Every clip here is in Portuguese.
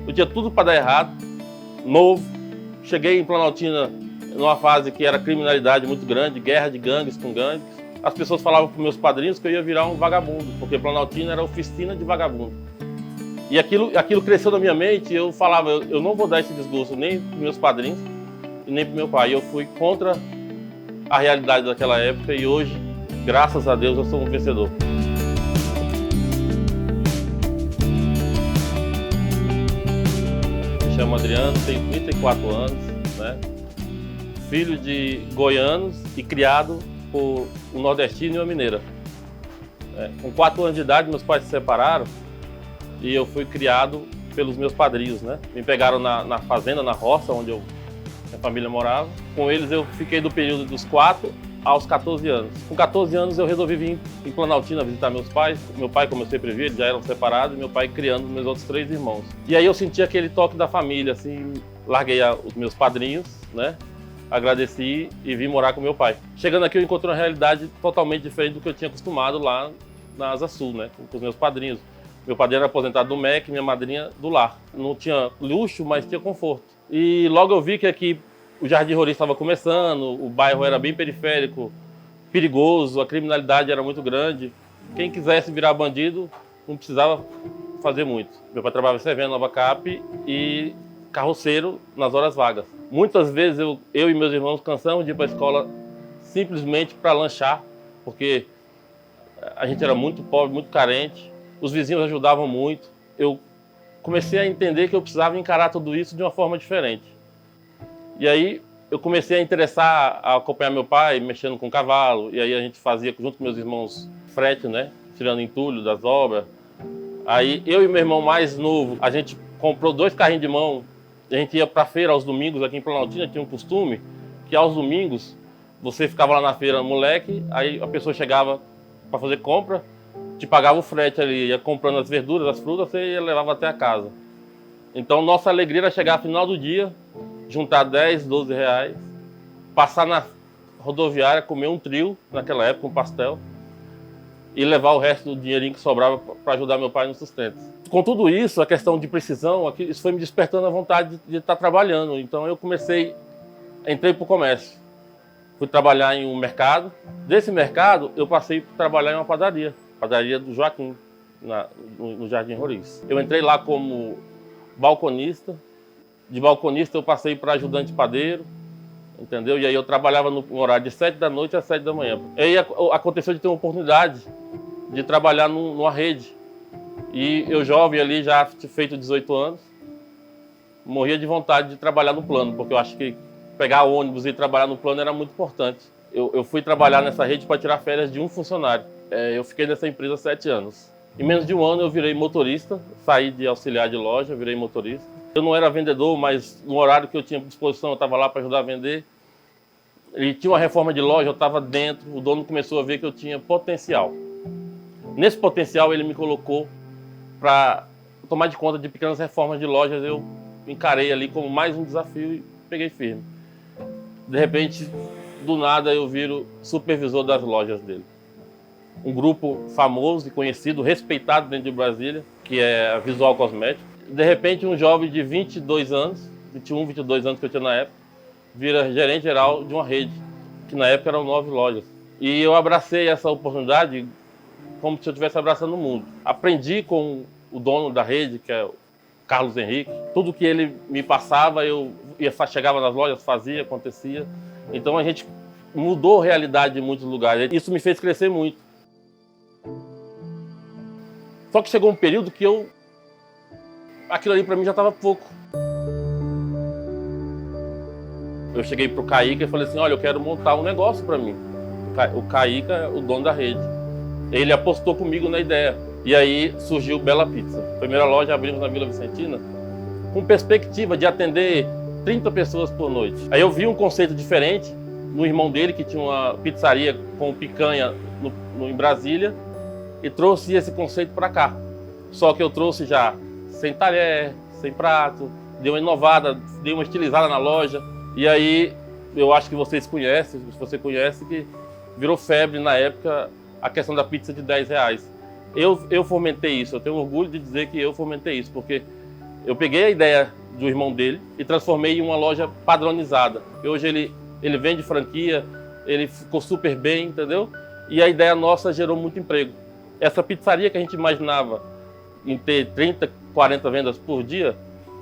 Eu tinha tudo para dar errado, novo. Cheguei em Planaltina numa fase que era criminalidade muito grande, guerra de gangues com gangues. As pessoas falavam para meus padrinhos que eu ia virar um vagabundo, porque Planaltina era oficina de vagabundo. E aquilo cresceu na minha mente e eu falava, eu não vou dar esse desgosto nem para meus padrinhos e nem para meu pai. Eu fui contra a realidade daquela época e hoje, graças a Deus, eu sou um vencedor. Me chamo Adriano, tenho 34 anos, né? Filho de goianos e criado por um nordestino e uma mineira. Com 4 anos de idade, meus pais se separaram e eu fui criado pelos meus padrinhos, né? Me pegaram na fazenda, na roça, onde minha família morava. Com eles eu fiquei do período dos 4 aos 14 anos. Com 14 anos eu resolvi vir em Planaltina visitar meus pais. Meu pai, como eu sempre vi, eles já eram separados, e meu pai criando meus outros 3 irmãos. E aí eu senti aquele toque da família, assim, larguei os meus padrinhos, né? Agradeci e vim morar com meu pai. Chegando aqui eu encontrei uma realidade totalmente diferente do que eu tinha acostumado lá na Asa Sul, né? Com os meus padrinhos. Meu padrinho era aposentado do MEC, minha madrinha do lar. Não tinha luxo, mas tinha conforto. E logo eu vi que aqui o Jardim Roriz estava começando, o bairro era bem periférico, perigoso, a criminalidade era muito grande. Quem quisesse virar bandido não precisava fazer muito. Meu pai trabalhava servendo Nova Cap e carroceiro nas horas vagas. Muitas vezes eu e meus irmãos cansamos de ir para a escola simplesmente para lanchar, porque a gente era muito pobre, muito carente. Os vizinhos ajudavam muito. Eu comecei a entender que eu precisava encarar tudo isso de uma forma diferente. E aí eu comecei a interessar, a acompanhar meu pai, mexendo com cavalo. E aí a gente fazia, junto com meus irmãos, frete, né? Tirando entulho das obras. Aí eu e meu irmão mais novo, a gente comprou 2 carrinhos de mão. A gente ia para a feira aos domingos, aqui em Planaltina tinha um costume que aos domingos você ficava lá na feira moleque, aí a pessoa chegava para fazer compra, te pagava o frete ali, ia comprando as verduras, as frutas, você levava até a casa. Então nossa alegria era chegar no final do dia, juntar 10, 12 reais, passar na rodoviária, comer um trio, naquela época, um pastel, e levar o resto do dinheirinho que sobrava para ajudar meu pai no sustento. Com tudo isso, a questão de precisão, isso foi me despertando a vontade de estar trabalhando. Então eu entrei para o comércio. Fui trabalhar em um mercado. Desse mercado, eu passei a trabalhar em uma padaria do Joaquim, no Jardim Roriz. Eu entrei lá como balconista. De balconista eu passei para ajudante padeiro, entendeu? E aí eu trabalhava no horário de 7 da noite às 7 da manhã. E aí aconteceu de ter uma oportunidade de trabalhar numa rede. E eu jovem ali, já feito 18 anos, morria de vontade de trabalhar no plano, porque eu acho que pegar ônibus e trabalhar no plano era muito importante. Eu fui trabalhar nessa rede para tirar férias de um funcionário. Eu fiquei nessa empresa 7 anos. Em menos de um ano eu virei motorista, saí de auxiliar de loja, virei motorista. Eu não era vendedor, mas no horário que eu tinha disposição eu estava lá para ajudar a vender. E tinha uma reforma de loja, eu estava dentro, o dono começou a ver que eu tinha potencial. Nesse potencial ele me colocou para tomar de conta de pequenas reformas de lojas. Eu encarei ali como mais um desafio e peguei firme. De repente, do nada, eu viro supervisor das lojas dele. Um grupo famoso e conhecido, respeitado dentro de Brasília, que é a Visual Cosmético. De repente, um jovem de 22 anos, 21, 22 anos que eu tinha na época, vira gerente geral de uma rede, que na época eram 9 lojas. E eu abracei essa oportunidade como se eu estivesse abraçando o mundo. Aprendi com o dono da rede, que é o Carlos Henrique. Tudo que ele me passava, eu chegava nas lojas, fazia, acontecia. Então a gente mudou a realidade em muitos lugares. Isso me fez crescer muito. Só que chegou um período que aquilo ali para mim já estava pouco. Eu cheguei pro Caíca e falei assim, olha, eu quero montar um negócio para mim. O Caíca é o dono da rede. Ele apostou comigo na ideia. E aí surgiu Bela Pizza. Primeira loja abrimos na Vila Vicentina, com perspectiva de atender 30 pessoas por noite. Aí eu vi um conceito diferente no irmão dele, que tinha uma pizzaria com picanha em Brasília, e trouxe esse conceito para cá. Só que eu trouxe já sem talher, sem prato, dei uma inovada, dei uma estilizada na loja. E aí, eu acho que vocês conhecem, se você conhece, que virou febre na época a questão da pizza de 10 reais. Eu fomentei isso, eu tenho orgulho de dizer que eu fomentei isso, porque Eu peguei a ideia do irmão dele e transformei em uma loja padronizada. E hoje ele vende franquia, ele ficou super bem, entendeu? E a ideia nossa gerou muito emprego. Essa pizzaria que a gente imaginava em ter 30, 40 vendas por dia,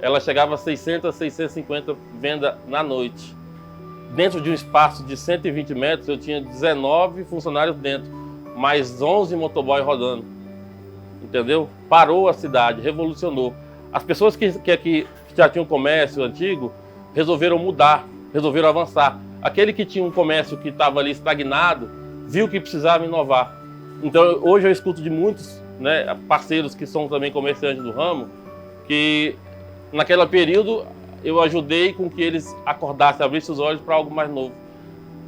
ela chegava a 600, 650 vendas na noite. Dentro de um espaço de 120 metros, eu tinha 19 funcionários dentro, mais 11 motoboy rodando. Entendeu? Parou a cidade, revolucionou. As pessoas que aqui já tinham comércio antigo resolveram mudar, resolveram avançar. Aquele que tinha um comércio que estava ali estagnado, viu que precisava inovar. Então hoje eu escuto de muitos, né, parceiros que são também comerciantes do ramo, que naquele período eu ajudei com que eles acordassem, abrissem os olhos para algo mais novo.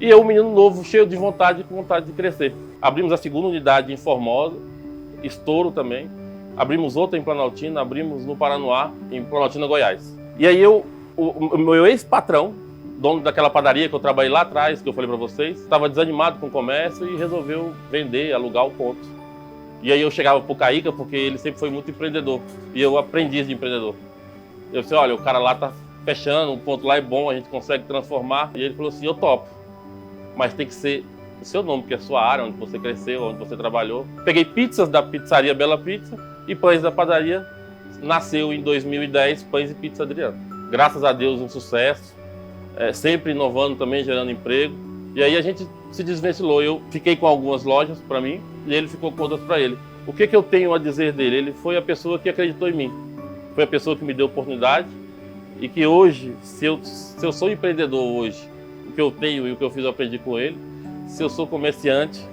E eu, um menino novo, cheio de vontade, com vontade de crescer. Abrimos a segunda unidade em Formosa, estouro também. Abrimos outra em Planaltina, abrimos no Paranoá, em Planaltina, Goiás. E aí o meu ex-patrão, dono daquela padaria que eu trabalhei lá atrás, que eu falei para vocês, estava desanimado com o comércio e resolveu vender, alugar o ponto. E aí eu chegava pro Caíca, porque ele sempre foi muito empreendedor. E eu aprendi de empreendedor. Eu disse, olha, o cara lá tá fechando, o ponto lá é bom, a gente consegue transformar. E ele falou assim, eu topo, mas tem que ser o seu nome, que é a sua área, onde você cresceu, onde você trabalhou. Peguei pizzas da pizzaria Bela Pizza e pães da padaria. Nasceu em 2010 Pães e Pizza Adriano. Graças a Deus, um sucesso, sempre inovando também, gerando emprego. E aí a gente se desvencilhou. Eu fiquei com algumas lojas para mim e ele ficou com outras para ele. O que eu tenho a dizer dele? Ele foi a pessoa que acreditou em mim. Foi a pessoa que me deu oportunidade e que hoje, se eu sou empreendedor hoje, o que eu tenho e o que eu fiz eu aprendi com ele. Se eu sou comerciante,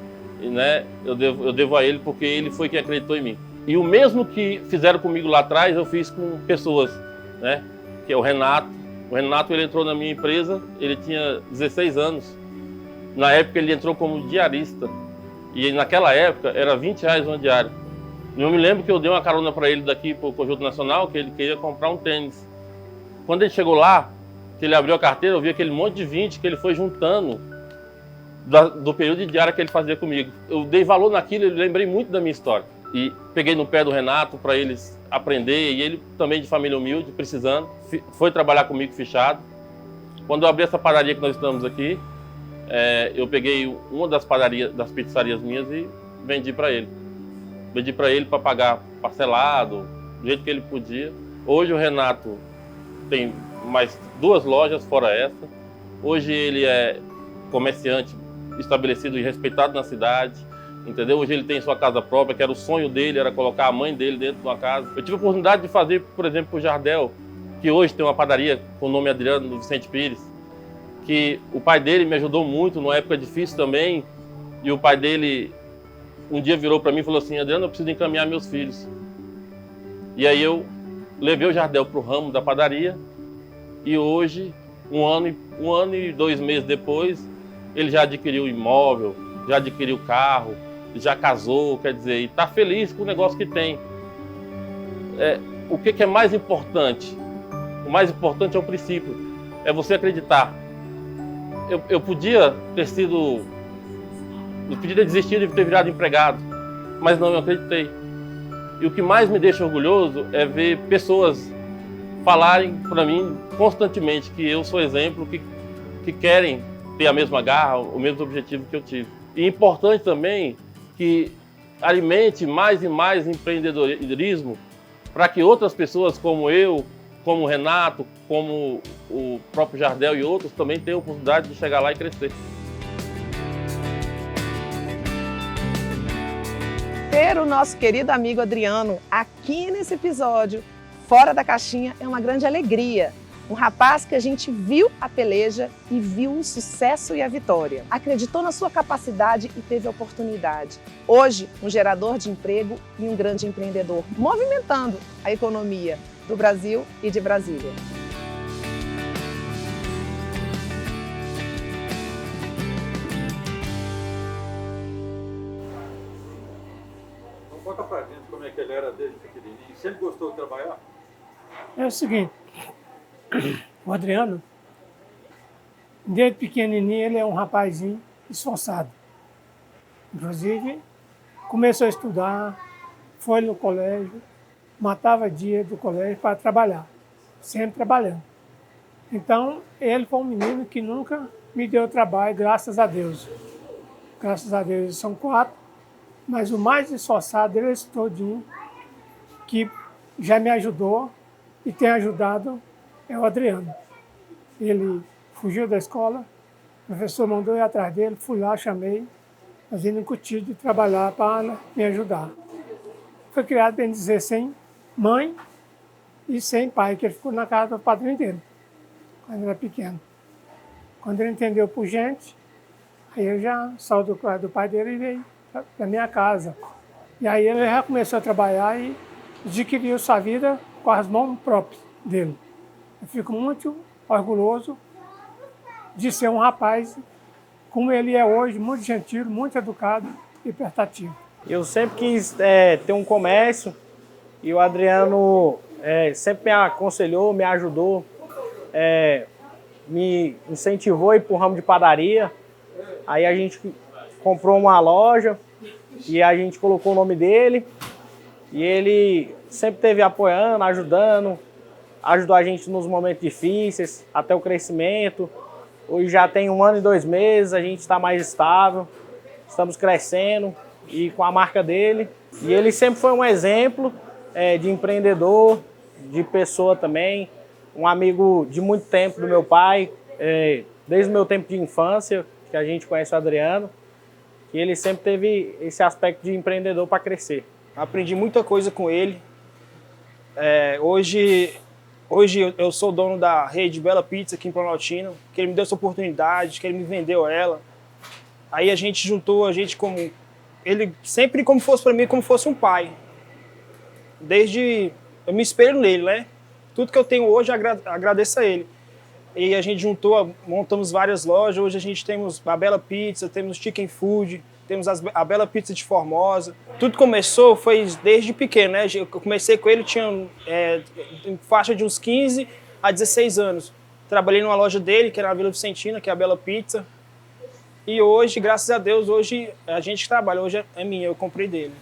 né, eu devo a ele, porque ele foi quem acreditou em mim. E o mesmo que fizeram comigo lá atrás, eu fiz com pessoas, né, que é o Renato. O Renato, ele entrou na minha empresa, ele tinha 16 anos. Na época ele entrou como diarista e naquela época era R$20 uma diária. E eu me lembro que eu dei uma carona para ele daqui para o Conjunto Nacional, que ele queria comprar um tênis. Quando ele chegou lá, que ele abriu a carteira, eu vi aquele monte de 20 que ele foi juntando do período de diária que ele fazia comigo. Eu dei valor naquilo e lembrei muito da minha história. E peguei no pé do Renato para eles aprender, e ele também de família humilde, precisando, foi trabalhar comigo fichado. Quando eu abri essa padaria que nós estamos aqui, eu peguei uma das pizzarias minhas e vendi para ele. Vendi para ele para pagar parcelado, do jeito que ele podia. Hoje o Renato tem mais 2 lojas fora essa. Hoje ele é comerciante estabelecido e respeitado na cidade, entendeu? Hoje ele tem sua casa própria, que era o sonho dele, era colocar a mãe dele dentro de uma casa. Eu tive a oportunidade de fazer, por exemplo, o Jardel, que hoje tem uma padaria com o nome Adriano, do Vicente Pires, que o pai dele me ajudou muito numa época difícil também, e o pai dele um dia virou para mim e falou assim, Adriano, eu preciso encaminhar meus filhos. E aí eu levei o Jardel para o ramo da padaria, e hoje, um ano e 2 meses depois, ele já adquiriu imóvel, já adquiriu carro, já casou, quer dizer, e está feliz com o negócio que tem. O que é mais importante? O mais importante é o princípio, é você acreditar. Eu podia ter desistido de ter virado empregado, mas não, eu acreditei. E o que mais me deixa orgulhoso é ver pessoas falarem para mim constantemente que eu sou exemplo, que querem ter a mesma garra, o mesmo objetivo que eu tive. E é importante também que alimente mais e mais empreendedorismo para que outras pessoas como eu, como o Renato, como o próprio Jardel e outros também tenham a oportunidade de chegar lá e crescer. Ter o nosso querido amigo Adriano aqui nesse episódio, fora da caixinha, é uma grande alegria. Um rapaz que a gente viu a peleja e viu o sucesso e a vitória. Acreditou na sua capacidade e teve a oportunidade. Hoje, um gerador de emprego e um grande empreendedor, movimentando a economia do Brasil e de Brasília. Então conta pra gente como é que ele era desde pequenininho. Sempre gostou de trabalhar? É o seguinte, o Adriano, desde pequenininho, ele é um rapazinho esforçado. Inclusive, começou a estudar, foi no colégio, matava dia do colégio para trabalhar, sempre trabalhando. Então, ele foi um menino que nunca me deu trabalho, graças a Deus. Graças a Deus, eles são 4, mas o mais esforçado deles todinho, que já me ajudou e tem ajudado, é o Adriano. Ele fugiu da escola, o professor mandou ir atrás dele, fui lá, chamei, mas ele incutiu de trabalhar para me ajudar. Foi criado, bem dizer, sem mãe e sem pai, que ele ficou na casa do padrinho dele, quando ele era pequeno. Quando ele entendeu por gente, aí ele já saiu do pai dele e veio para minha casa. E aí ele já começou a trabalhar e adquiriu sua vida com as mãos próprias dele. Eu fico muito orgulhoso de ser um rapaz como ele é hoje, muito gentil, muito educado e prestativo. Eu sempre quis ter um comércio e o Adriano sempre me aconselhou, me ajudou, me incentivou a ir para o ramo de padaria. Aí a gente comprou uma loja e a gente colocou o nome dele. E ele sempre esteve apoiando, ajudando, ajudou a gente nos momentos difíceis, até o crescimento. Hoje já tem 1 ano e 2 meses, a gente está mais estável, estamos crescendo e com a marca dele. E ele sempre foi um exemplo de empreendedor, de pessoa também, um amigo de muito tempo do meu pai, desde o meu tempo de infância, que a gente conhece o Adriano, e ele sempre teve esse aspecto de empreendedor para crescer. Aprendi muita coisa com ele. Hoje eu sou dono da rede Bela Pizza aqui em Planaltina, que ele me deu essa oportunidade, que ele me vendeu ela. Aí a gente juntou, como ele sempre como fosse para mim, como fosse um pai. Eu me espelho nele, né? Tudo que eu tenho hoje, agradeço a ele. E a gente juntou, montamos várias lojas. Hoje a gente temos a Bela Pizza, temos Chicken Food, temos a Bela Pizza de Formosa. Tudo começou, foi desde pequeno, né? Eu comecei com ele, tinha faixa de uns 15 a 16 anos. Trabalhei numa loja dele, que era na Vila Vicentina, que é a Bela Pizza. E hoje, graças a Deus, hoje a gente trabalha, hoje é minha, eu comprei dele.